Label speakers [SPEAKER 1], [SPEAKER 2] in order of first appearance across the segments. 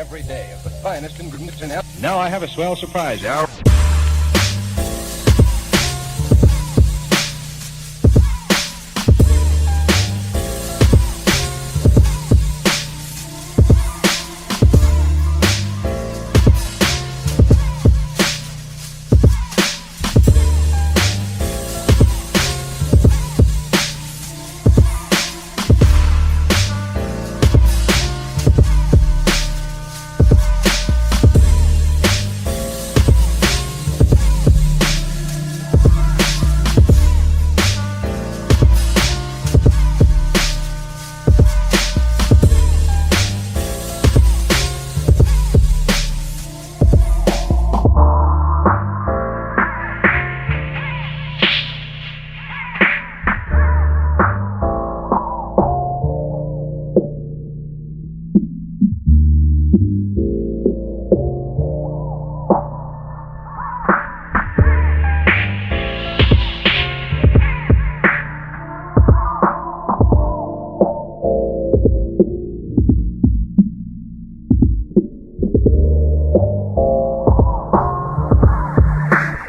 [SPEAKER 1] every day of the finest ingredients in health. Now I have a swell surprise.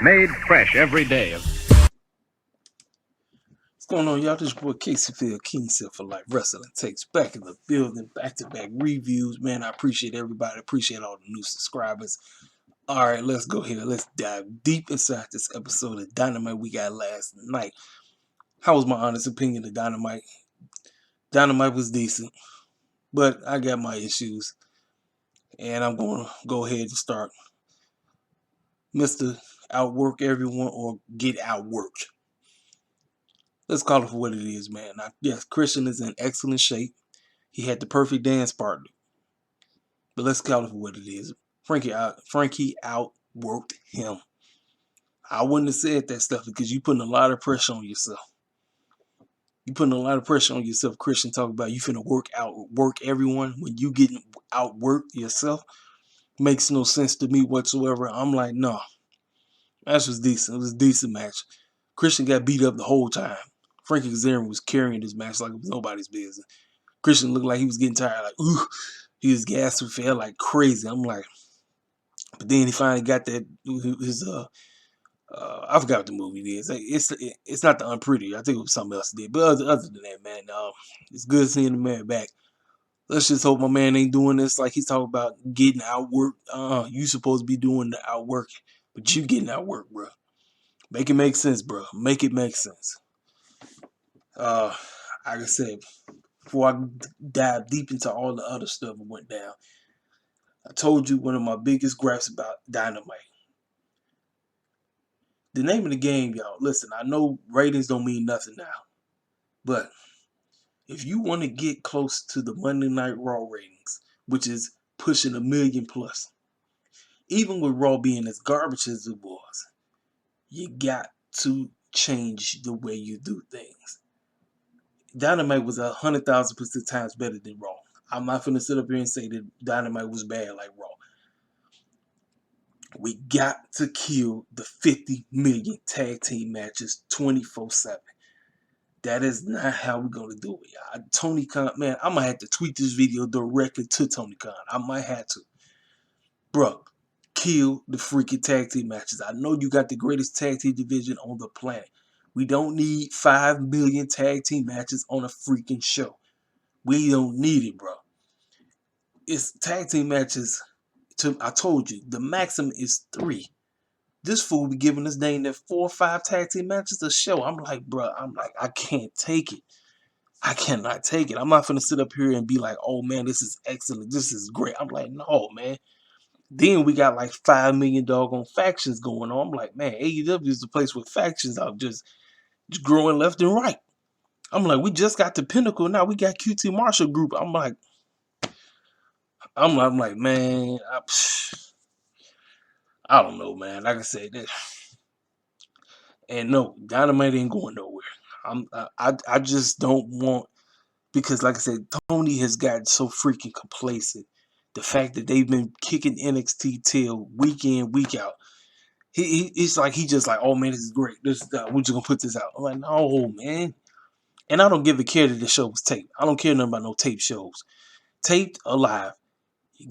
[SPEAKER 1] Made fresh every day.
[SPEAKER 2] What's going on, y'all? This your boy Casey Field, King Set for Life Wrestling Takes back in the building, back-to-back reviews. Man, I appreciate everybody. Appreciate all the new subscribers. All right, let's go here. Let's dive deep inside this episode of Dynamite we got last night. How was my honest opinion of Dynamite? Dynamite was decent, but I got my issues. And I'm going to go ahead and start Mr. Outwork everyone or get outworked. Let's call it for what it is, man. Now, yes, Christian is in excellent shape. He had the perfect dance partner. But let's call it for what it is. Frankie outworked him. I wouldn't have said that stuff because you're putting a lot of pressure on yourself. You're putting a lot of pressure on yourself, Christian. Talk about you finna work everyone when you getting outworked yourself. Makes no sense to me whatsoever. I'm like, no. That was decent. It was a decent match. Christian got beat up the whole time. Frankie Kazarian was carrying this match like it was nobody's business. Christian looked like he was getting tired. Like, ooh, he was gasping for air like crazy. I'm like, but then he finally got that. His I forgot what the movie is. It's not the Unpretty. I think it was something else he did. But other than that, man, it's good seeing the man back. Let's just hope my man ain't doing this like he's talking about getting outworked. You supposed to be doing the outworking, but you getting outworked, bro. Make it make sense, bro. Make it make sense. Like I said, before I dive deep into all the other stuff that went down, I told you one of my biggest gripes about Dynamite. The name of the game, y'all. Listen, I know ratings don't mean nothing now, but if you want to get close to the Monday Night Raw ratings, which is pushing 1 million plus, even with Raw being as garbage as it was, you got to change the way you do things. Dynamite was 100,000% times better than Raw. I'm not going to sit up here and say that Dynamite was bad like Raw. We got to kill the 50 million tag team matches 24/7. That is not how we're going to do it, y'all. Tony Khan, man, I might have to tweet this video directly to Tony Khan. I might have to. Bro, kill the freaking tag team matches. I know you got the greatest tag team division on the planet. We don't need 5 million tag team matches on a freaking show. We don't need it, bro. It's tag team matches. I told you, the maximum is 3. This fool be giving us dang that 4 or 5 tag team matches a show. I'm like, bro, I can't take it. I cannot take it. I'm not finna sit up here and be like, oh man, this is excellent. This is great. I'm like, no, man. Then we got like 5 million doggone factions going on. I'm like, man, AEW is the place where factions are just growing left and right. I'm like, we just got the Pinnacle. Now we got QT Marshall Group. I'm like, man, I don't know, man. Like I said, and no, Dynamite ain't going nowhere. I just don't want, because like I said, Tony has gotten so freaking complacent. The fact that they've been kicking NXT tail week in, week out. It's like he just like, oh man, this is great. We're just gonna put this out. I'm like, no, man. And I don't give a care that the show was taped. I don't care nothing about no tape shows. Taped or live.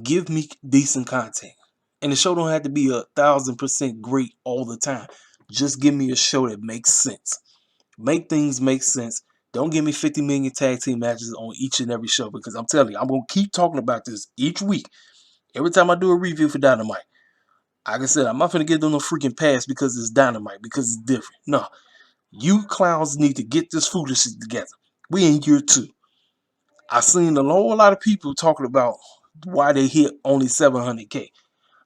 [SPEAKER 2] Give me decent content. And the show don't have to be 1,000% great all the time. Just give me a show that makes sense. Make things make sense. Don't give me 50 million tag team matches on each and every show, because I'm telling you, I'm going to keep talking about this each week. Every time I do a review for Dynamite. Like I said, I'm not going to give them no freaking pass because it's Dynamite, because it's different. No. You clowns need to get this foolishness together. We in year 2. I seen a whole lot of people talking about why they hit only 700K.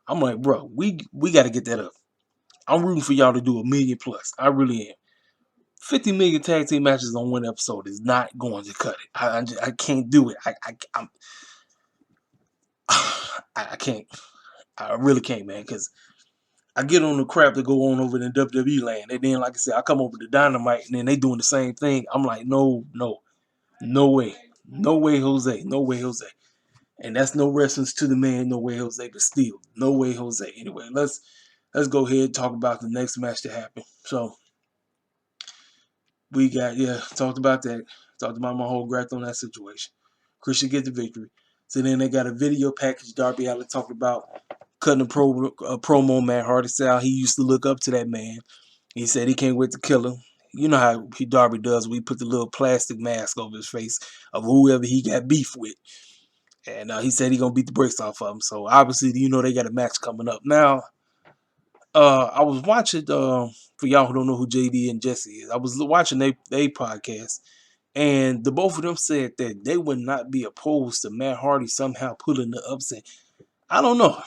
[SPEAKER 2] I'm like, bro, we got to get that up. I'm rooting for y'all to do 1,000,000 plus. I really am. 50 million tag team matches on one episode is not going to cut it. I can't do it. I can't. I really can't, man, because I get on the crap that go on over in WWE land. And then, like I said, I come over to Dynamite, and then they doing the same thing. I'm like, no way. No way, Jose. No way, Jose. And that's no reference to the man, no way, Jose, but still, no way, Jose. Anyway, let's go ahead and talk about the next match that happened. So, we got, talked about that. Talked about my whole graph on that situation. Christian get the victory. So then they got a video package. Darby Allin talked about cutting a promo Matt Hardy style. He used to look up to that man. He said he can't wait to kill him. You know how Darby does. We put the little plastic mask over his face of whoever he got beef with. And he said he going to beat the brakes off of him. So obviously, they got a match coming up. Now, I was watching, for y'all who don't know who JD and Jesse is, I was watching they podcast. And the both of them said that they would not be opposed to Matt Hardy somehow pulling the upset. I don't know.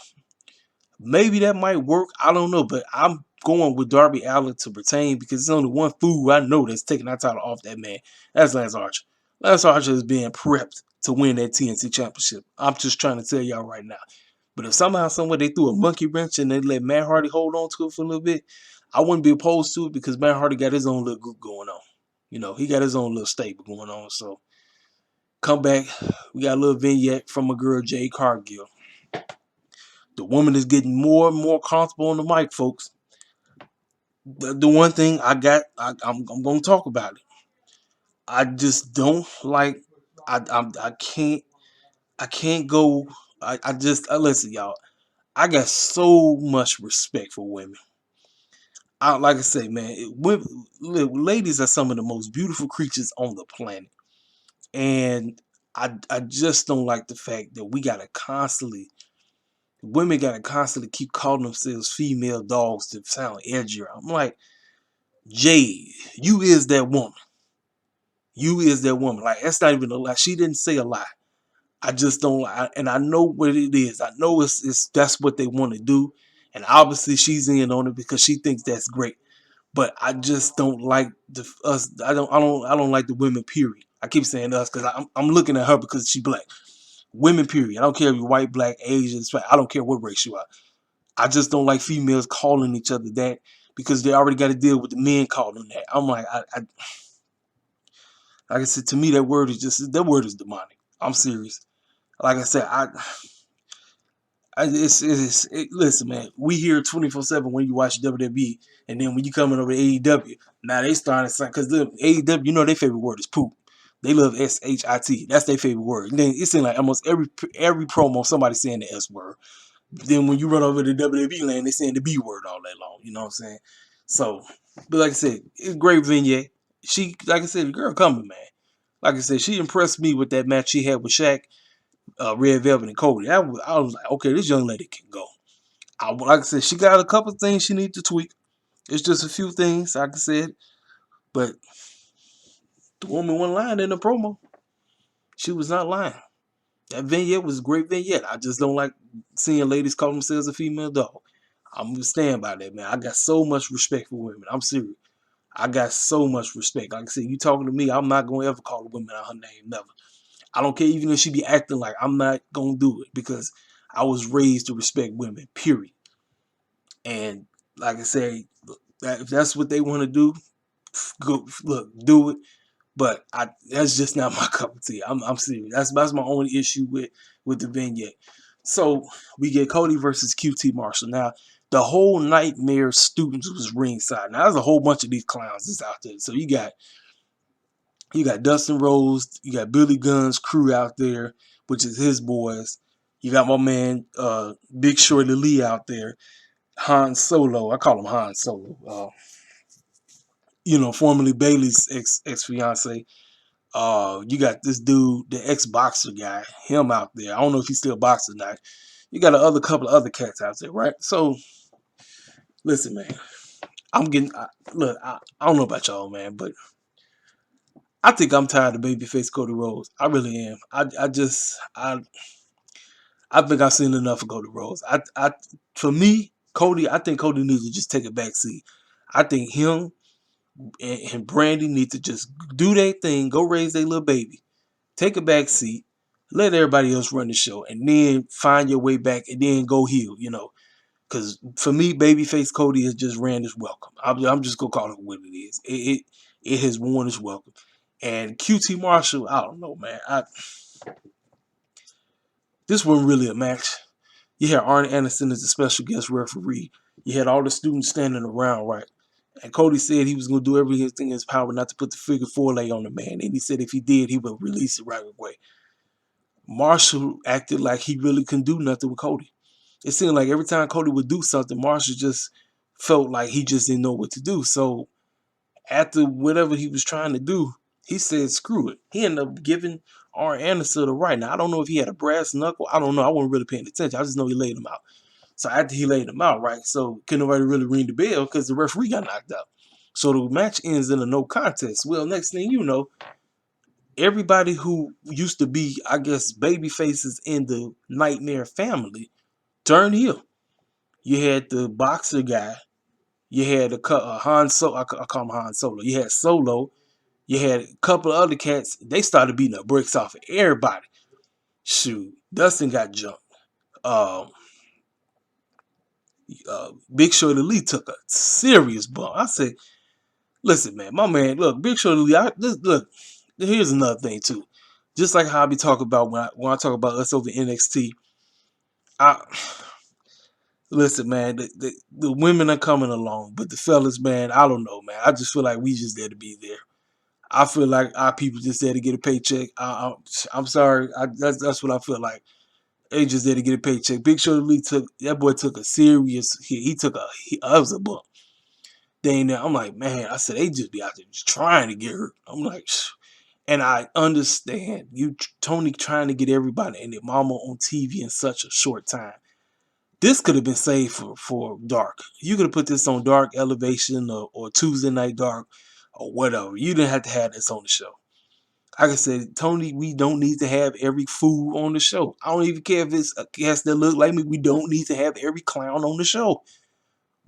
[SPEAKER 2] Maybe that might work. I don't know. But I'm going with Darby Allin to retain, because there's only one fool I know that's taking that title off that man. That's Lance Archer. Lance Archer is being prepped to win that TNT championship. I'm just trying to tell y'all right now. But if somehow, somewhere they threw a monkey wrench and they let Matt Hardy hold on to it for a little bit, I wouldn't be opposed to it, because Matt Hardy got his own little group going on. He got his own little stable going on. So, come back. We got a little vignette from a girl, Jade Cargill. The woman is getting more and more comfortable on the mic, folks. The one thing I'm going to talk about it. I just don't like. I can't go. Listen, y'all. I got so much respect for women. Like I say, man, ladies are some of the most beautiful creatures on the planet. And I just don't like the fact that women gotta constantly keep calling themselves female dogs to sound edgier. I'm like, Jade, you is that woman. You is that woman. Like, that's not even a lie. She didn't say a lie. I just don't, and I know what it is. I know it's that's what they want to do, and obviously she's in on it because she thinks that's great. But I just don't like us. I don't like the women. Period. I keep saying us because I'm looking at her because she black. Women. Period. I don't care if you're white, black, Asian. I don't care what race you are. I just don't like females calling each other that, because they already got to deal with the men calling them that. I'm like, like I said, to me that word is demonic. I'm serious. Like I said, listen, man. We hear 24/7 when you watch WWE, and then when you coming over to AEW, now they starting to sound, because AEW, their favorite word is poop. They love SHIT. That's their favorite word. And then it seems like almost every promo somebody saying the S word. Then when you run over to WWE land, they saying the B word all day long. You know what I'm saying? So, but like I said, it's a great vignette. She, like I said, the girl coming, man. Like I said, she impressed me with that match she had with Shaq, Red Velvet, and Cody. I was like, okay, this young lady can go. Like I said, she got a couple things she needs to tweak. It's just a few things, like I said. But the woman wasn't lying in the promo. She was not lying. That vignette was a great vignette. I just don't like seeing ladies call themselves a female dog. I'm going to stand by that, man. I got so much respect for women. I'm serious. I got so much respect. Like I said, you talking to me, I'm not going to ever call a woman out her name. Never. I don't care even if she be acting like, I'm not going to do it, because I was raised to respect women, period. And like I said, if that's what they want to do, go, look, do it. But that's just not my cup of tea. I'm serious. That's my only issue with the vignette. So we get Cody versus QT Marshall. Now, the whole Nightmare students was ringside. Now, there's a whole bunch of these clowns that's out there. So you got Dustin Rhodes, you got Billy Gunn's crew out there, which is his boys. You got my man Big Shorty Lee out there, Han Solo. I call him Han Solo. Formerly Bailey's ex fiance. You got this dude, the ex boxer guy, him out there. I don't know if he's still boxing or not. You got a couple of other cats out there, right? So listen, man. Look. I don't know about y'all, man, but I think I'm tired of babyface Cody Rhodes. I really am. I think I've seen enough of Cody Rhodes. For me, Cody, I think Cody needs to just take a back seat. I think him and Brandy need to just do their thing, go raise their little baby, take a back seat, let everybody else run the show, and then find your way back and then go heel, Because for me, babyface Cody has just ran his welcome. I'm just gonna call it what it is. It has worn its welcome. And QT Marshall, I don't know, man. This wasn't really a match. You had Arn Anderson as a special guest referee. You had all the students standing around, right? And Cody said he was going to do everything in his power not to put the figure 4 lay on the man. And he said if he did, he would release it right away. Marshall acted like he really couldn't do nothing with Cody. It seemed like every time Cody would do something, Marshall just felt like he just didn't know what to do. So after whatever he was trying to do, he said, screw it. He ended up giving Arn Anderson the right. Now, I don't know if he had a brass knuckle. I don't know. I wasn't really paying attention. I just know he laid him out. So after he laid him out, right, so couldn't nobody really ring the bell because the referee got knocked out. So the match ends in a no contest. Well, next thing you know, everybody who used to be, I guess, baby faces in the Nightmare family turned heel. You had the boxer guy. You had Han Solo. I call him Han Solo. You had Solo. You had a couple of other cats. They started beating the bricks off of everybody. Shoot, Dustin got jumped. Big Shorty Lee took a serious bump. I said, listen, man, my man, look, Big Shorty Lee, look, here's another thing, too. Just like how I be talking about when I talk about us over NXT, listen, man, the women are coming along, but the fellas, man, I don't know, man. I just feel like we just there to be there. I feel like our people just there to get a paycheck. I'm sorry, that's what I feel like. They just there to get a paycheck. Big Shorty Lee took a serious hit. That was a bump. I'm like, man, I said they just be out there just trying to get hurt. I'm like, and I understand you, Tony, trying to get everybody and their mama on TV in such a short time. This could have been saved for Dark. You could have put this on Dark Elevation or Tuesday Night Dark or whatever. You didn't have to have this on the show. Like I said, Tony, we don't need to have every fool on the show. I don't even care if it's a guest that look like me. We don't need to have every clown on the show.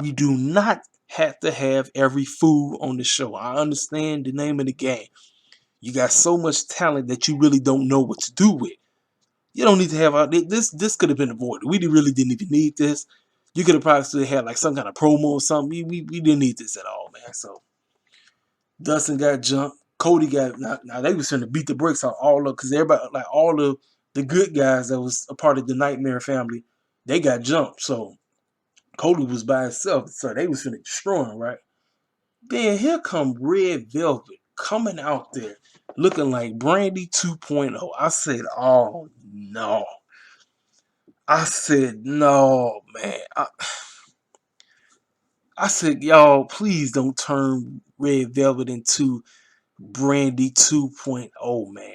[SPEAKER 2] We do not have to have every fool on the show. I understand the name of the game. You got so much talent that you really don't know what to do with. You don't need to have this. This could have been avoided. We really didn't even need this. You could have probably had like some kind of promo or something. We didn't need this at all, man. So Dustin got jumped. Cody got now they was trying to beat the brakes on all of because everybody like all of the good guys that was a part of the Nightmare family, they got jumped. So Cody was by himself, so they was finna destroy him, right? Then here come Red Velvet coming out there looking like Brandy 2.0. I said, oh no. I said, no, man. I said, y'all, please don't turn Red Velvet into Brandy 2.0, man.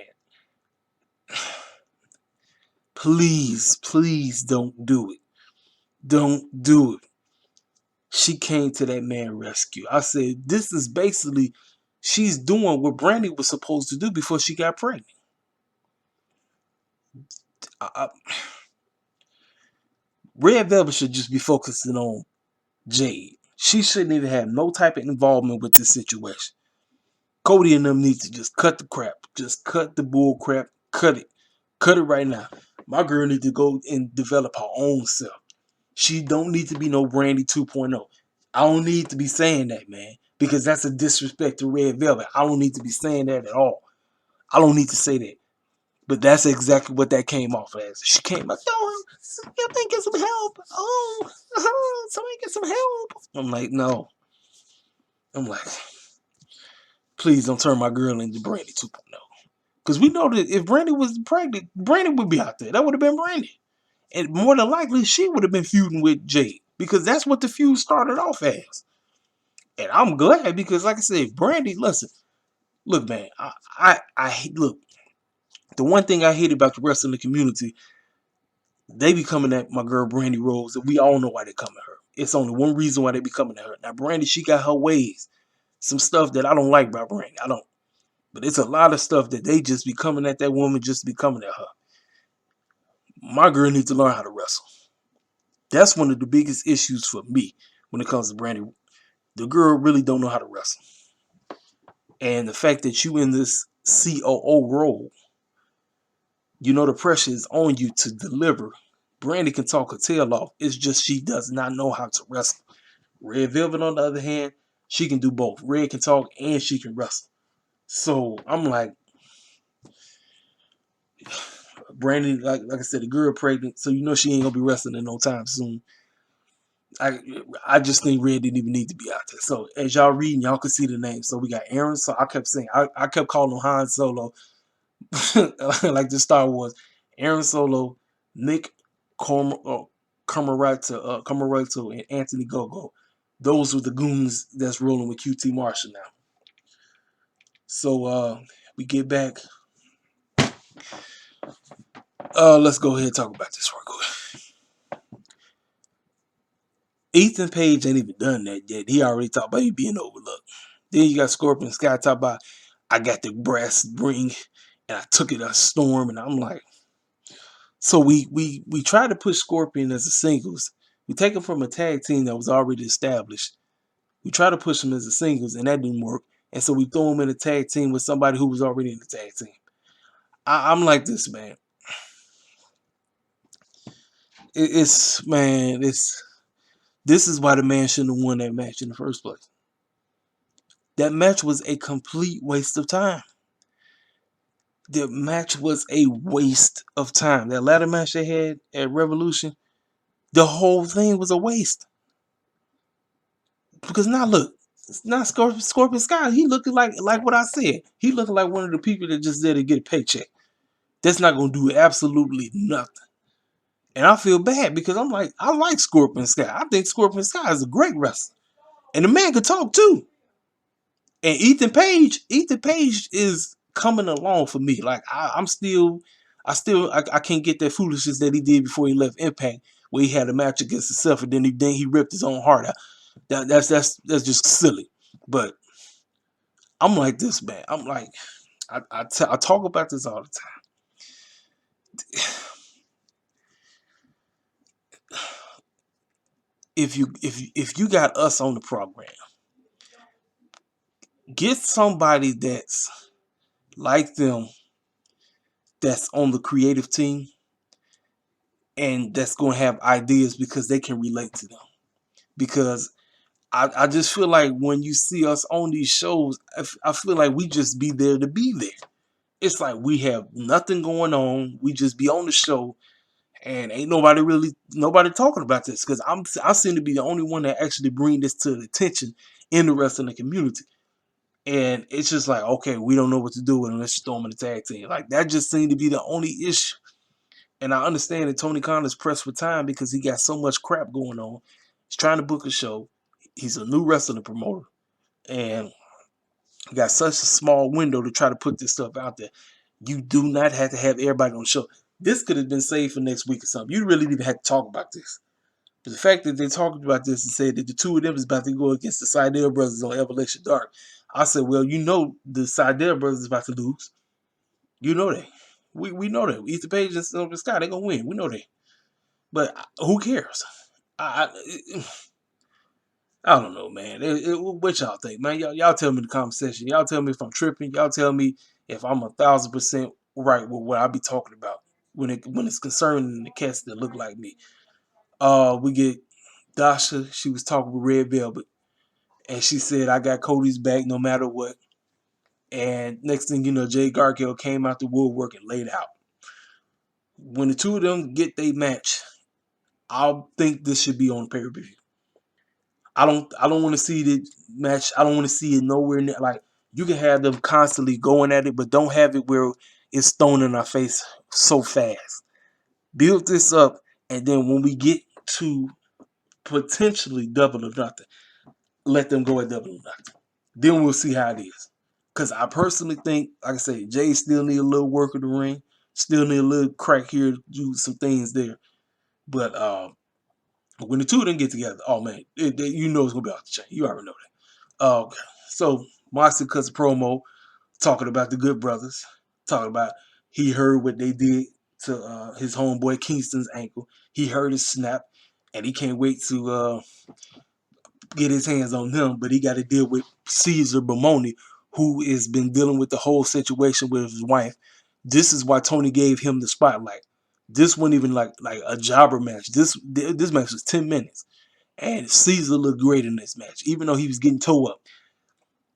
[SPEAKER 2] Please don't do it. Don't do it. She came to that man rescue. I said, this is basically, she's doing what Brandy was supposed to do before she got pregnant. Red Velvet should just be focusing on Jade. She shouldn't even have no type of involvement with this situation. Cody and them need to just cut the crap. Just cut the bull crap. Cut it. Cut it right now. My girl need to go and develop her own self. She don't need to be no Brandy 2.0. I don't need to be saying that, man, because that's a disrespect to Red Velvet. I don't need to be saying that at all. I don't need to say that. But that's exactly what that came off as. She came like, oh, you think get some help? Oh, somebody get some help. I'm like, no. I'm like, please don't turn my girl into Brandy 2.0. Because we know that if Brandy was pregnant, Brandy would be out there. That would have been Brandy. And more than likely, she would have been feuding with Jade because that's what the feud started off as. And I'm glad because, like I said, Brandy, listen, look, man, I look. The one thing I hate about the wrestling community, they be coming at my girl Brandy Rose, and we all know why they coming at her. It's only one reason why they be coming at her. Now, Brandy, she got her ways. Some stuff that I don't like about Brandy. I don't. But it's a lot of stuff that they just be coming at that woman just to be coming at her. My girl needs to learn how to wrestle. That's one of the biggest issues for me when it comes to Brandy. The girl really don't know how to wrestle. And the fact that you in this COO role, you know the pressure is on you to deliver. Brandy can talk her tail off. It's just she does not know how to wrestle. Red Velvet, on the other hand, she can do both. Red can talk and she can wrestle. So I'm like, Brandy, like I said, the girl pregnant, so you know she ain't gonna be wrestling in no time soon. I just think Red didn't even need to be out there. So as y'all reading, y'all can see the names. So we got Aaron. So I kept saying, I kept calling him Han Solo, like the Star Wars. Aaron Solo, Nick Comoroto, and Anthony Gogo. Those were the goons that's rolling with QT Marshall now. So we get back. Let's go ahead and talk about this real quick. Ethan Page ain't even done that yet. He already talked about you being overlooked. Then you got Scorpion Sky talk about, I got the brass ring and I took it a storm, and I'm like, so we try to push Scorpion as a singles. We take him from a tag team that was already established. We try to push him as a singles, and that didn't work. And so we throw him in a tag team with somebody who was already in the tag team. I'm like this, man. This is why the man shouldn't have won that match in the first place. That match was a complete waste of time. The match was a waste of time. That ladder match they had at Revolution, the whole thing was a waste. Because now look, it's not Scorpion Sky. He looking like what I said. He looking like one of the people that just there to get a paycheck. That's not gonna do absolutely nothing. And I feel bad because I'm like, I like Scorpion Sky. I think Scorpion Sky is a great wrestler. And the man could talk too. And Ethan Page is coming along for me. Like I can't get that foolishness that he did before he left Impact, where he had a match against himself and then he ripped his own heart out. That's just silly. But I'm like this, man. I'm like, I talk about this all the time. If you got us on the program, get somebody that's like them, that's on the creative team, and that's going to have ideas because they can relate to them. Because I just feel like when you see us on these shows, I feel like we just be there to be there. It's like we have nothing going on. We just be on the show, and ain't nobody talking about this. Because I seem to be the only one that actually bring this to the attention in the wrestling community. And it's just like, okay, we don't know what to do with them. Let's just throw them in the tag team. Like that just seemed to be the only issue. And I understand that Tony Khan is pressed for time because he got so much crap going on. He's trying to book a show. He's a new wrestling promoter. And he got such a small window to try to put this stuff out there. You do not have to have everybody on the show. This could have been saved for next week or something. You really didn't have to talk about this. But the fact that they talked about this and said that the two of them is about to go against the Seidel brothers on Evolution Dark, I said, well, you know the Seidel brothers is about to lose. You know that. We know that. Ethan Page and Silver Sky, they're going to win. We know that. But who cares? I don't know, man. What y'all think, man? Y'all tell me in the comment section. Y'all tell me if I'm tripping. Y'all tell me if I'm 1,000% right with what I be talking about when it's concerning the cats that look like me. We get Dasha. She was talking with Red Velvet, and she said, "I got Cody's back no matter what." And next thing you know, Jay Gargano came out the woodwork and laid out. When the two of them get their match, I think this should be on pay-per-view. I don't want to see the match. I don't want to see it nowhere near. Like, you can have them constantly going at it, but don't have it where it's thrown in our face so fast. Build this up And then when we get to potentially double or nothing, let them go at double or nothing. Then we'll see how it is. Because I personally think, like I say, Jay still need a little work in the ring. Still need a little crack here to do some things there. But when the two of them get together, oh man, you know it's going to be off the chain. You already know that. So Moxley cuts a promo talking about the Good Brothers. Talking about he heard what they did to his homeboy Kingston's ankle. He heard it snap. And he can't wait to get his hands on him, but he got to deal with Caesar Bomoni, who has been dealing with the whole situation with his wife. This is why Tony gave him the spotlight. This wasn't even like a jobber match. This match was 10 minutes. And Caesar looked great in this match, even though he was getting towed up.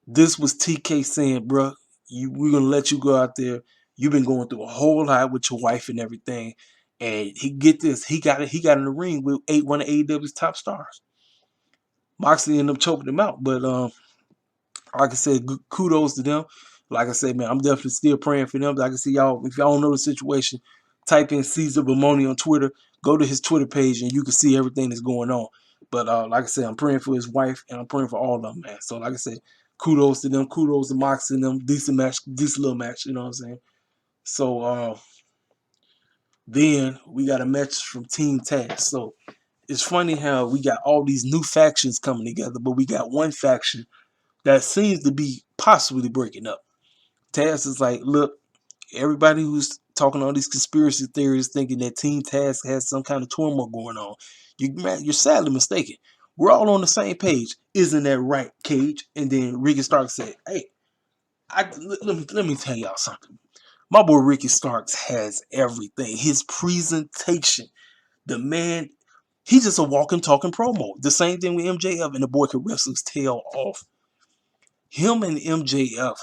[SPEAKER 2] This was TK saying, bro, we're going to let you go out there. You've been going through a whole lot with your wife and everything. And he got in the ring with one of AEW's top stars. Moxley ended up choking him out, but like I said, kudos to them. Like I said, man, I'm definitely still praying for them. Like I said, y'all, if y'all don't know the situation, type in Caesar Bomoni on Twitter, go to his Twitter page, and you can see everything that's going on. But like I said, I'm praying for his wife, and I'm praying for all of them, man. So like I said, kudos to them, kudos to Moxley and them. Decent match, decent little match, you know what I'm saying? So then we got a match from Team Taz. So it's funny how we got all these new factions coming together, but we got one faction that seems to be possibly breaking up. Taz is like, look, everybody who's talking all these conspiracy theories thinking that Team Taz has some kind of turmoil going on, you're sadly mistaken. We're all on the same page. Isn't that right, Cage? And then Ricky Starks said, hey, let me tell y'all something. My boy Ricky Starks has everything. His presentation, the man, he's just a walking, talking promo. The same thing with MJF, and the boy could wrestle his tail off. Him and MJF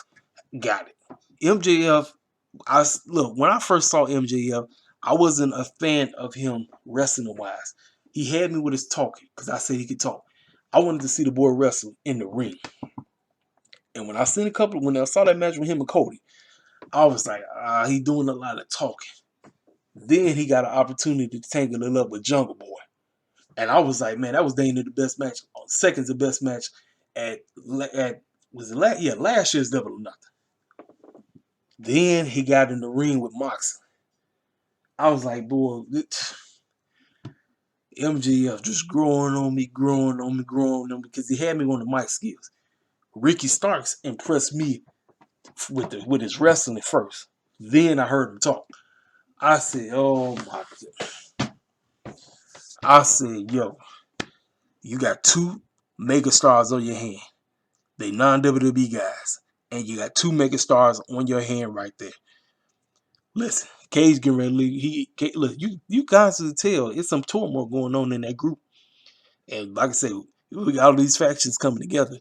[SPEAKER 2] got it. MJF, look, when I first saw MJF, I wasn't a fan of him wrestling wise. He had me with his talking because I said he could talk. I wanted to see the boy wrestle in the ring. And when I saw that match with him and Cody, I was like, he doing a lot of talking. Then he got an opportunity to tangle it up with Jungle Boy. And I was like, man, that was the best match, second to best match at last year's Double or Nothing. Then he got in the ring with Moxley. I was like, boy, MJF just growing on me because he had me on the mic skills. Ricky Starks impressed me with his wrestling first. Then I heard him talk. I said, oh my God. I said, yo, you got two mega stars on your hand. They non-WWE guys. And you got two mega stars on your hand right there. Listen, Cage getting ready to leave. Look, you guys can tell it's some turmoil going on in that group. And like I said, we got all these factions coming together.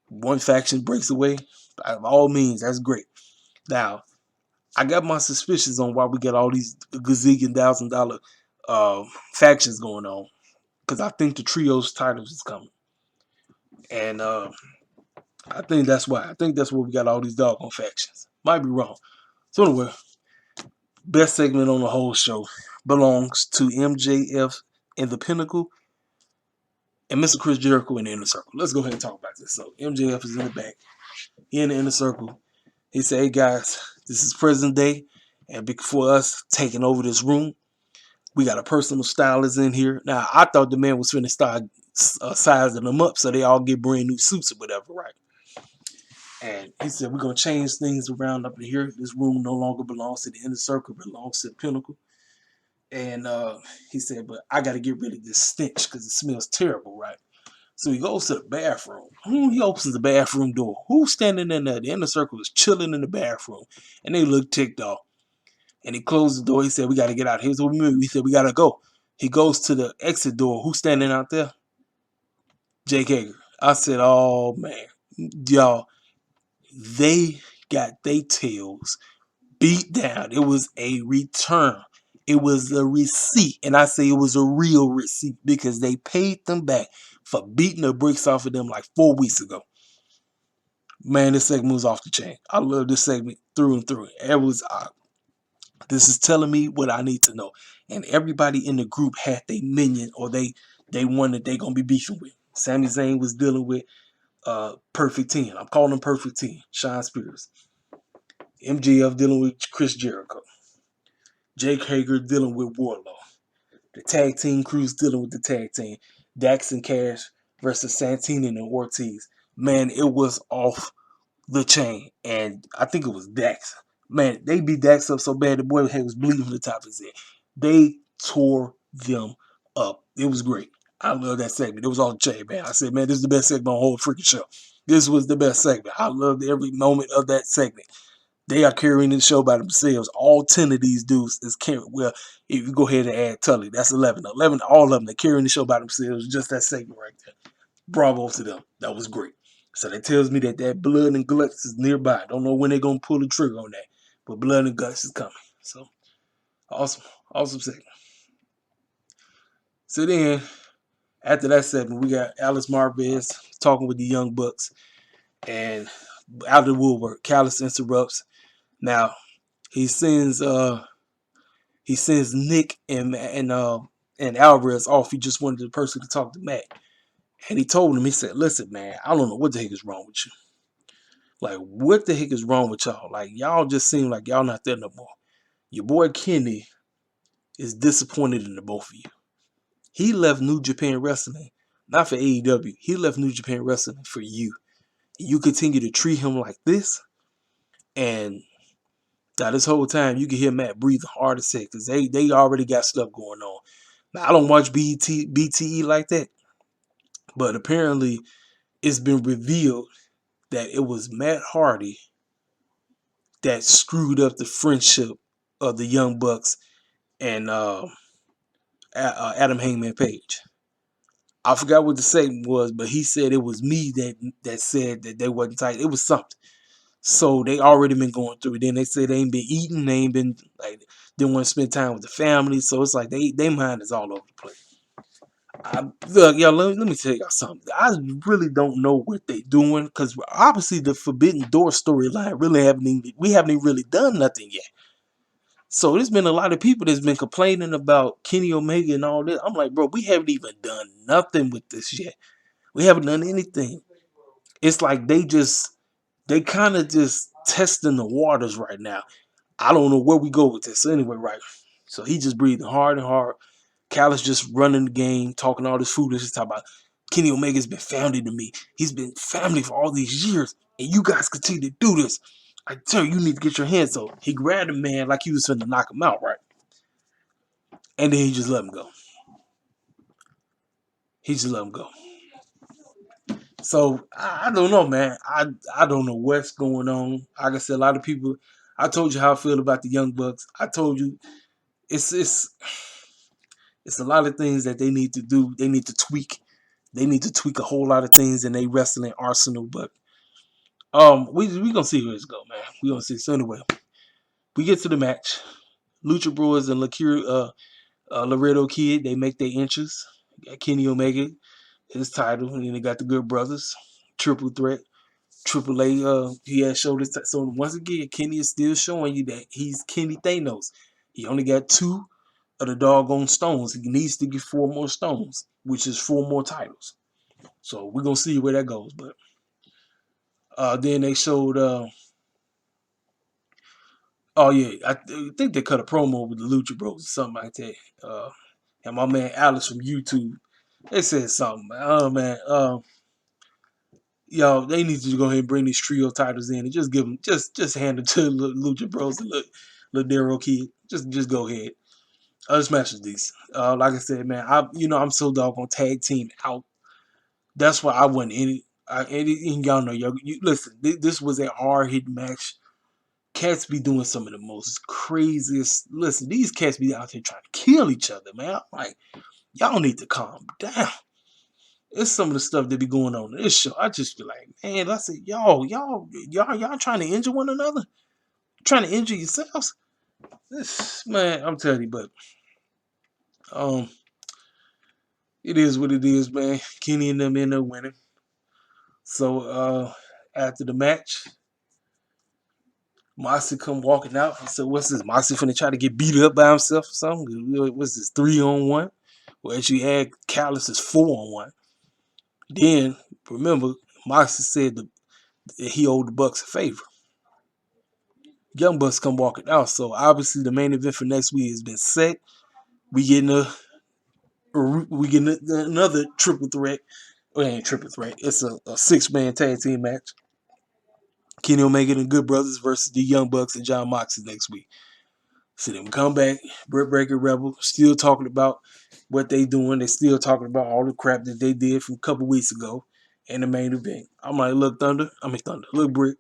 [SPEAKER 2] One faction breaks away. By all means, that's great. Now, I got my suspicions on why we got all these gazillion $1,000 factions going on. Because I think the trios titles is coming. And I think that's why. I think that's why we got all these doggone factions. Might be wrong. So anyway, best segment on the whole show belongs to MJF in the Pinnacle and Mr. Chris Jericho in the Inner Circle. Let's go ahead and talk about this. So MJF is in the back. He in the Inner Circle. He said, hey guys, this is present day. And before us taking over this room, we got a personal stylist in here. Now, I thought the man was finna start sizing them up so they all get brand new suits or whatever, right? And he said, we're going to change things around up in here. This room no longer belongs to the Inner Circle. It belongs to the Pinnacle. And he said, but I got to get rid of this stench because it smells terrible, right? So he goes to the bathroom. He opens the bathroom door. Who's standing in there? The Inner Circle is chilling in the bathroom. And they look ticked off. And he closed the door. He said, we got to get out. Here's what we move. He said, we got to go. He goes to the exit door. Who's standing out there? Jake Hager. I said, oh, man. Y'all, they got their tails beat down. It was a return. It was a receipt. And I say it was a real receipt because they paid them back for beating the bricks off of them like 4 weeks ago. Man, this segment was off the chain. I love this segment through and through. It was This is telling me what I need to know. And everybody in the group had their minion or they one that they gonna be beefing with. Sami Zayn was dealing with Perfect 10. I'm calling him Perfect 10. Sean Spears. MJF dealing with Chris Jericho. Jake Hager dealing with Wardlow. The tag team crew's dealing with the tag team. Dax and Cash versus Santana and Ortiz. Man, it was off the chain. And I think it was Dax. Man, they beat Dax up so bad the boy was bleeding from the top of his head. They tore them up. It was great. I love that segment. It was on the chain, man. I said, man, this is the best segment on the whole freaking show. This was the best segment. I loved every moment of that segment. They are carrying the show by themselves. All 10 of these dudes is carrying. Well, if you go ahead and add Tully, that's 11. 11, all of them, they're carrying the show by themselves. Just that segment right there. Bravo to them. That was great. So that tells me that that blood and guts is nearby. Don't know when they're going to pull the trigger on that. But blood and guts is coming. So, awesome. Awesome segment. So then, after that segment, we got Alice Marvez talking with the Young Bucks. And out of the woodwork, Callis interrupts. Now, he sends Nick and Alvarez off. He just wanted the person to talk to Matt. And he told him, he said, listen, man, I don't know what the heck is wrong with you. Like, what the heck is wrong with y'all? Like, y'all just seem like y'all not there no more. Your boy Kenny is disappointed in the both of you. He left New Japan Wrestling, not for AEW. He left New Japan Wrestling for you. You continue to treat him like this, and now this whole time you can hear Matt breathing hard as heck because they already got stuff going on. Now I don't watch BTE like that, but apparently it's been revealed that it was Matt Hardy that screwed up the friendship of the Young Bucks and Adam Hangman Page. I forgot what the segment was, but he said it was me that said that they wasn't tight. It was something. So they already been going through it. Then they said they ain't been eating, they ain't been like didn't want to spend time with the family. So it's like they mind is all over the place. Look, y'all, let me tell y'all something. I really don't know what they doing because obviously the Forbidden Door storyline we haven't even really done nothing yet. So there's been a lot of people that's been complaining about Kenny Omega and all this. I'm like, bro, we haven't even done nothing with this yet. We haven't done anything. It's like they kind of just testing the waters right now. I don't know where we go with this. So anyway, right. So he just breathing hard and hard. Callis just running the game, talking all this foolishness, talking about Kenny Omega's been family to me. He's been family for all these years, and you guys continue to do this. I tell you, you need to get your hands up. He grabbed the man like he was finna knock him out, right? And then he just let him go. He just let him go. So I don't know, man. I don't know what's going on. Like I said, a lot of people. I told you how I feel about the Young Bucks. I told you it's a lot of things that they need to do. They need to tweak. They need to tweak a whole lot of things in their wrestling arsenal. But we gonna see where it's go, man. We gonna see. So anyway, we get to the match. Lucha Bros and Laredo Kid, they make their entrance. Got Kenny Omega, his title, and then they got the Good Brothers, Triple Threat. Triple A, he has showed his. So once again, Kenny is still showing you that he's Kenny Thanos. He only got 2 of the doggone stones. He needs to get 4 more stones, which is 4 more titles. So we're gonna see where that goes. But then they showed. Oh yeah, I think they cut a promo with the Lucha Bros or something like that. And my man Alex from YouTube, they said something. Oh man, y'all, they need to go ahead and bring these trio titles in and just give them, just hand it to Lucha Bros and Ladero Kid. Just go ahead. This match is decent. Like I said, man, I'm so doggone tag team out. That's why I wasn't any. And y'all know, listen. This was a hard hitting match. Cats be doing some of the most craziest. Listen, these cats be out here trying to kill each other, man. I'm like, y'all need to calm down. It's some of the stuff that be going on in this show. I just be like, man, I said, y'all trying to injure one another? Trying to injure yourselves? This, man, I'm telling you, but it is what it is, man. Kenny and them end up winning. So after the match, Moxie come walking out. He said, "What's this? Moxie finna try to get beat up by himself or something? What's this, 3-on-1? Well, as you add Callis is 4-on-1. Then remember, Moxie said that he owed the Bucks a favor. Young Bucks come walking out, so obviously the main event for next week has been set. We getting another triple threat. Well, it ain't triple threat. It's a 6-man tag team match. Kenny Omega and Good Brothers versus the Young Bucks and John Moxley next week. So then we come back, Britt Baker Rebel, still talking about what they doing. They still talking about all the crap that they did from a couple weeks ago in the main event. I'm like, look, look, Britt.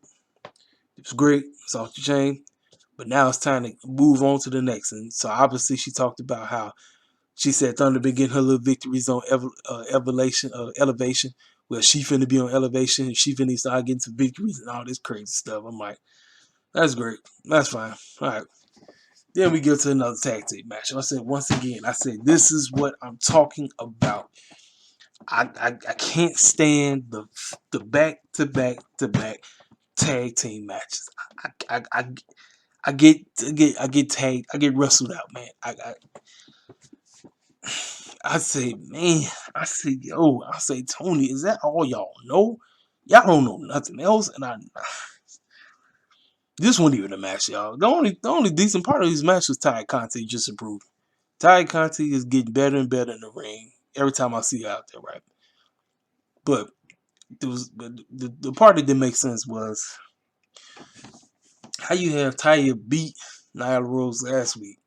[SPEAKER 2] It was great. It's off the chain. But now it's time to move on to the next. And so obviously she talked about how she said Thunder been getting her little victories on elevation. Well, she finna be on elevation. And she finna start getting some victories and all this crazy stuff. I'm like, that's great. That's fine. All right. Then we get to another tag team match. I said, once again, this is what I'm talking about. I can't stand the back to back tag team matches. I get tagged. I get wrestled out, man. I say, man. I say, Tony, is that all y'all know? Y'all don't know nothing else, and this wasn't even a match, y'all. The only decent part of this match was Ty Conti just improved. Ty Conti is getting better and better in the ring every time I see her out there, right? But the part that didn't make sense was how you have Taya beat Nyla Rose last week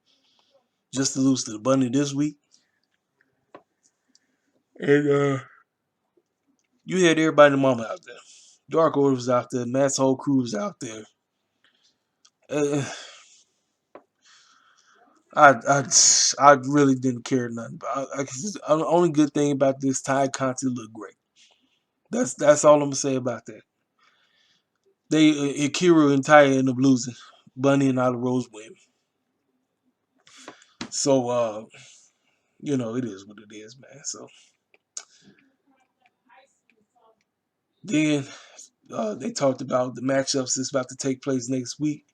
[SPEAKER 2] just to lose to the Bunny this week. And you had everybody in the mama out there. Dark Order was out there. Matt's whole crew was out there. I really didn't care nothing. The only good thing about this, Ty Conti looked great. That's all I'm gonna say about that. They Akira and Taya end up losing. Bunny and Nyla Rose win. So it is what it is, man. So then they talked about the matchups that's about to take place next week.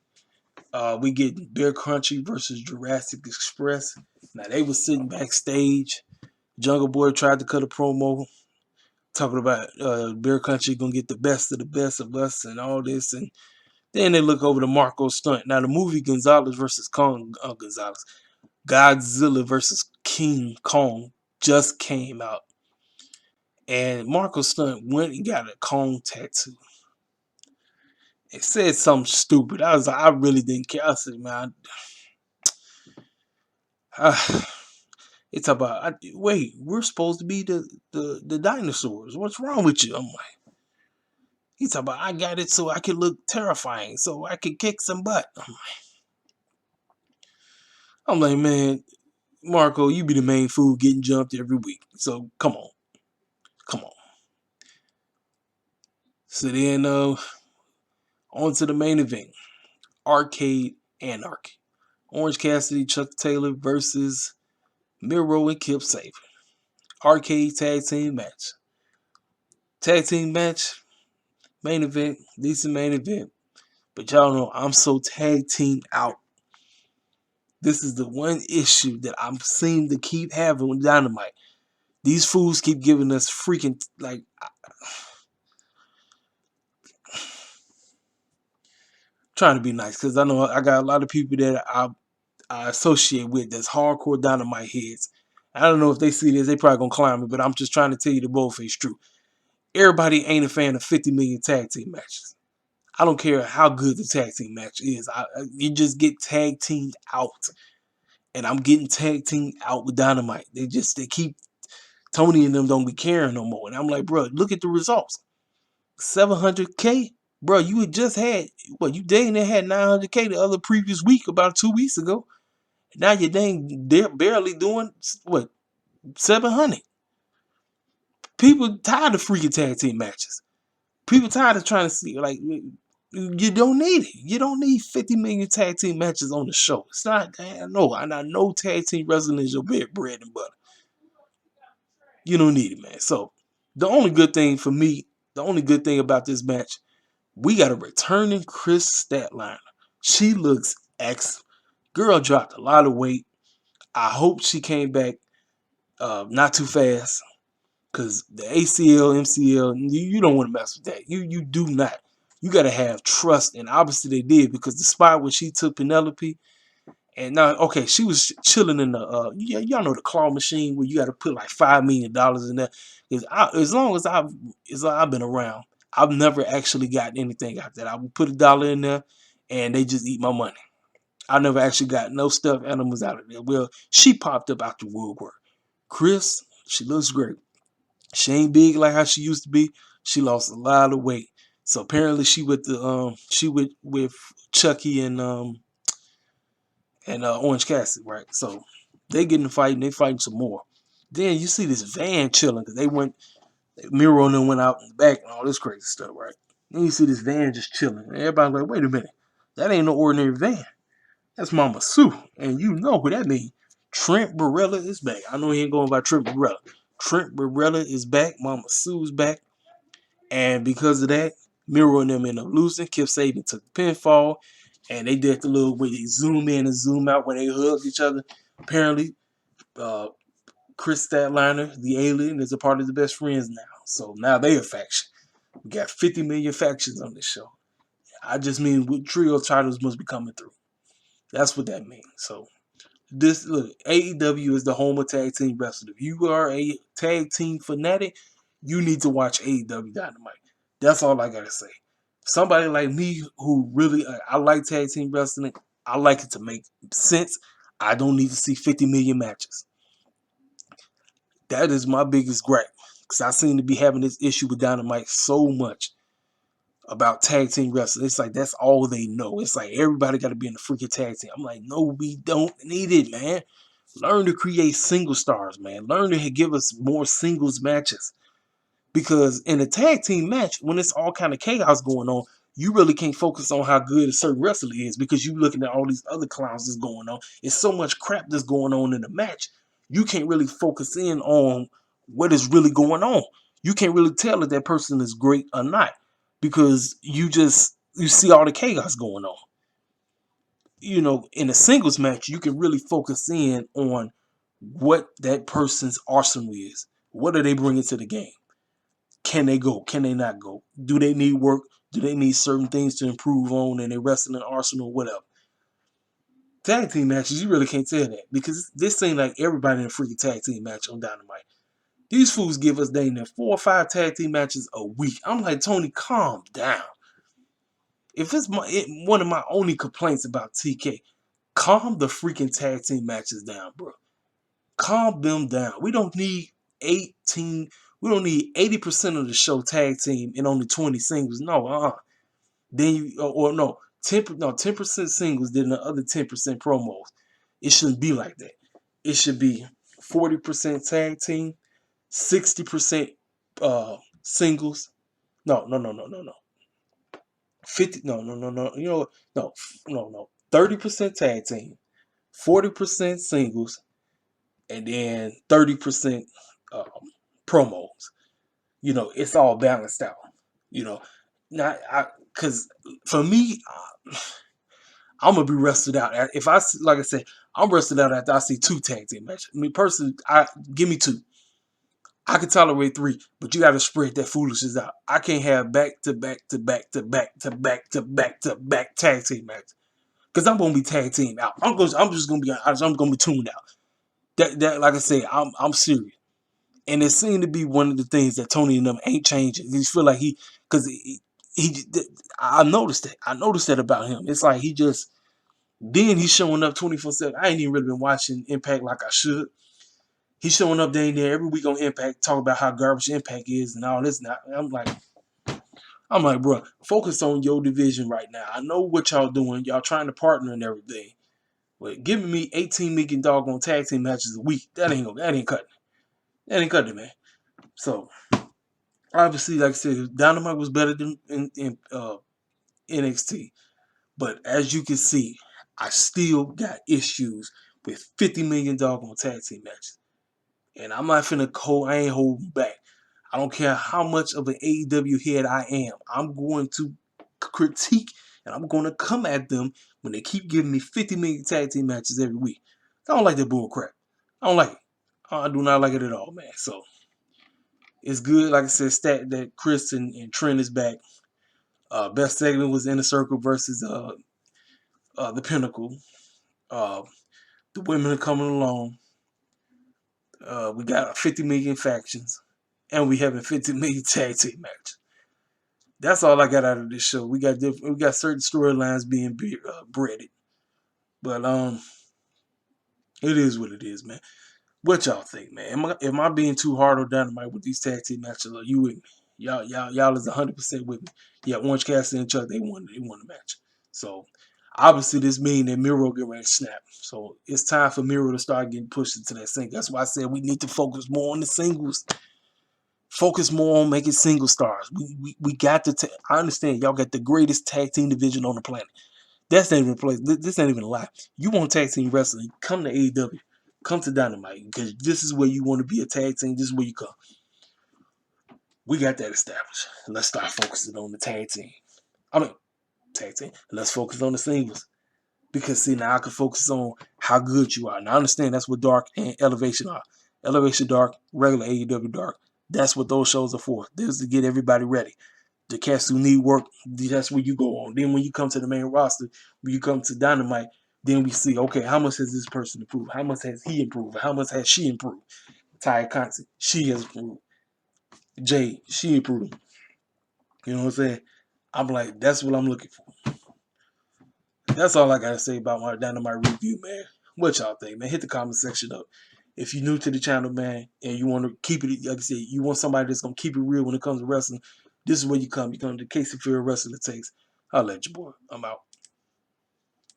[SPEAKER 2] We get Bear Country versus Jurassic Express. Now they were sitting backstage. Jungle Boy tried to cut a promo talking about Bear Country gonna get the best of us and all this, and then they look over to Marco Stunt. Now the movie Gonzalez versus Godzilla versus King Kong just came out, and Marco Stunt went and got a Kong tattoo. It said something stupid. I really didn't care. I said, man, it's about wait, we're supposed to be the dinosaurs. What's wrong with you? I'm like, he's talking about I got it so I can look terrifying, so I can kick some butt. I'm like, man, Marco, you be the main fool getting jumped every week. So come on. So then on to the main event. Arcade Anarchy. Orange Cassidy, Chuck Taylor versus Miro and Kip Sabian. Arcade tag team match. Main event, decent main event. But y'all know I'm so tag team out. This is the one issue that I'm seem to keep having with Dynamite. These fools keep giving us freaking like trying to be nice because I know I got a lot of people that I associate with that's hardcore Dynamite heads. I don't know if they see this, they probably gonna climb me, but I'm just trying to tell you the boldface truth. Everybody ain't a fan of 50 million tag team matches. I don't care how good the tag team match is. You just get tag teamed out. And I'm getting tag teamed out with Dynamite. They keep Tony and them don't be caring no more. And I'm like, bro, look at the results. 700K? Bro, you had just had, you dang near had 900K the other previous week, about 2 weeks ago. Now you're barely doing, 700. People tired of freaking tag team matches. People tired of trying to see, like, you don't need it. You don't need 50 million tag team matches on the show. It's not, I know tag team wrestling is your bread and butter. You don't need it, man. So, the only good thing about this match, we got a returning Chris Statlander. She looks excellent. Girl dropped a lot of weight. I hope she came back not too fast. Because the ACL, MCL, you don't want to mess with that. You do not. You got to have trust. And obviously they did, because the spot where she took Penelope, and now, okay, she was chilling in the, y'all know the claw machine where you got to put like $5 million in there. As long as I've been around, I've never actually gotten anything out that. I would put $1 in there and they just eat my money. I never actually got no stuffed animals out of there. Well, she popped up out the woodwork. Chris, she looks great. She ain't big like how she used to be. She lost a lot of weight. So apparently she with Chucky and Orange Cassidy, right? So they getting to fighting. They fighting some more. Then you see this van chilling because Miro and them went out in the back and all this crazy stuff, right? Then you see this van just chilling. And everybody's like, wait a minute, that ain't no ordinary van. That's Mama Sue, and you know who that means. Trent Barella is back. I know he ain't going by Trent Barella. Trent Barella is back. Mama Sue's back. And because of that, Miro and them ended up losing. Kip Sabian took the pinfall. And they did the little where they zoom in and zoom out when they hugged each other. Apparently, Chris Statlander, the alien, is a part of the best friends now. So now they a faction. We got 50 million factions on this show. I just mean with trio titles must be coming through. That's what that means. So AEW is the home of tag team wrestling. If you are a tag team fanatic, you need to watch AEW Dynamite. That's all I gotta say. Somebody like me who really I like tag team wrestling, I like it to make sense. I don't need to see 50 million matches. That is my biggest gripe, because I seem to be having this issue with Dynamite so much about tag team wrestling. It's like that's all they know. It's like everybody got to be in the freaking tag team. I'm like, no, we don't need it, man. Learn to create single stars, man. Learn to give us more singles matches. Because in a tag team match, when it's all kind of chaos going on, you really can't focus on how good a certain wrestler is, because you're looking at all these other clowns that's going on. It's so much crap that's going on in the match. You can't really focus in on what is really going on. You can't really tell if that person is great or not, because you see all the chaos going on. In a singles match, you can really focus in on what that person's arsenal is. What are they bringing to the game? Can they go? Can they not go? Do they need work? Do they need certain things to improve on in their wrestling arsenal, whatever? Tag team matches, you really can't tell that, because this seems like everybody in a freaking tag team match on Dynamite. These fools give us dang near 4 or 5 tag team matches a week. I'm like, Tony, calm down. If it's one of my only complaints about TK, calm the freaking tag team matches down, bro. Calm them down. We don't need 18. We don't need 80% of the show tag team and only 20 singles. No, Then you or no 10% singles, then the other 10% promos. It shouldn't be like that. It should be 40% tag team, 60% singles. No. 50. No. No. 30% tag team, 40% singles, and then 30% promos. It's all balanced out. Not because for me, I'm gonna be rested out. If like I said, I'm rested out after I see 2 tag team matches. I mean, personally, give me 2. I can tolerate 3, but you got to spread that foolishness out. I can't have back to back to back to back to back to back to back tag team matches, because I'm gonna be tag team out. I'm just gonna be honest. I'm gonna be tuned out. That like I said, I'm serious. And it seemed to be one of the things that Tony and them ain't changing. He feel like because I noticed that. I noticed that about him. It's like then he's showing up 24/7. I ain't even really been watching Impact like I should. He's showing up there every week on Impact, talking about how garbage Impact is and all this. Now I'm like, bro, focus on your division right now. I know what y'all doing. Y'all trying to partner and everything. But giving me 18 million doggone tag team matches a week, that ain't cutting. That ain't cutting, man. So obviously, like I said, Dynamite was better than in NXT. But as you can see, I still got issues with 50 million doggone tag team matches. And I'm not finna I ain't holding back. I don't care how much of an AEW head I am. I'm going to critique And I'm going to come at them when they keep giving me 50 million tag team matches every week. I don't like that bull crap. I don't like it. I do not like it at all, man. So it's good, like I said, stat that Chris and Trent is back. Best segment was Inner Circle versus the Pinnacle. The women are coming along. We got 50 million factions, and we having 50 million tag team matches. That's all I got out of this show. We got certain storylines being breaded, but it is what it is, man. What y'all think, man? Am I being too hard on Dynamite with these tag team matches? Are you with me? Y'all is 100% with me. Yeah, Orange Cassidy and Chuck, they won the match. So obviously this means that Miro get ready to snap. So it's time for Miro to start getting pushed into that single. That's why I said we need to focus more on the singles. Focus more on making single stars. We got to. I understand y'all got the greatest tag team division on the planet. That's not even a place. This ain't even a lie. You want tag team wrestling? Come to AEW. Come to Dynamite because this is where you want to be a tag team. This is where you come. We got that established. Let's start focusing on the tag team. Tag team. Let's focus on the singles. Because see, now I can focus on how good you are. Now I understand that's what Dark and Elevation are. Elevation Dark, regular AEW Dark. That's what those shows are for. This is to get everybody ready. The cats who need work, that's where you go on. Then when you come to the main roster, when you come to Dynamite, then we see, okay, how much has this person improved? How much has he improved? How much has she improved? Ty Conti, she has improved. Jay, she improved. You know what I'm saying? I'm like, that's what I'm looking for. That's all I gotta say about my Dynamite review, man. What y'all think, man? Hit the comment section up. If you're new to the channel, man, and you want to keep it, like I said, you want somebody that's gonna keep it real when it comes to wrestling, this is where you come. You come to Casey Field Wrestling Takes. I'll let you, boy. I'm out.